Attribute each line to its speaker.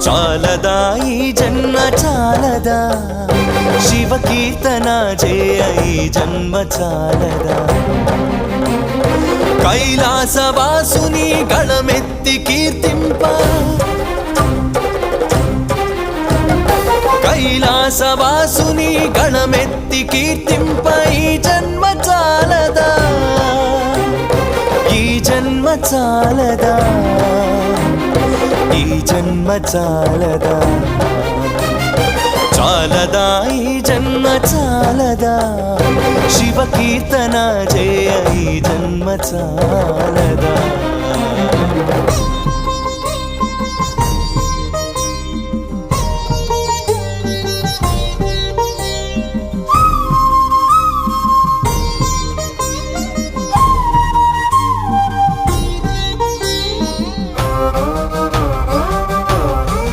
Speaker 1: చాలదా ఈ జన్మ చాలదా శివ కీర్తన చేయ ఈ జన్మ చాలదా కైలాసవాసుని గళమెత్తి కీర్తింప కైలాసవాసుని గళమెత్తి కీర్తింప ఈ జన్మ చాలదా ఈ జన్మ చాలదా ఈ జన్మ చాలదా చాలదా ఈ జన్మ చాలదా శివ కీర్తన చేయ ఈ జన్మ చాలదా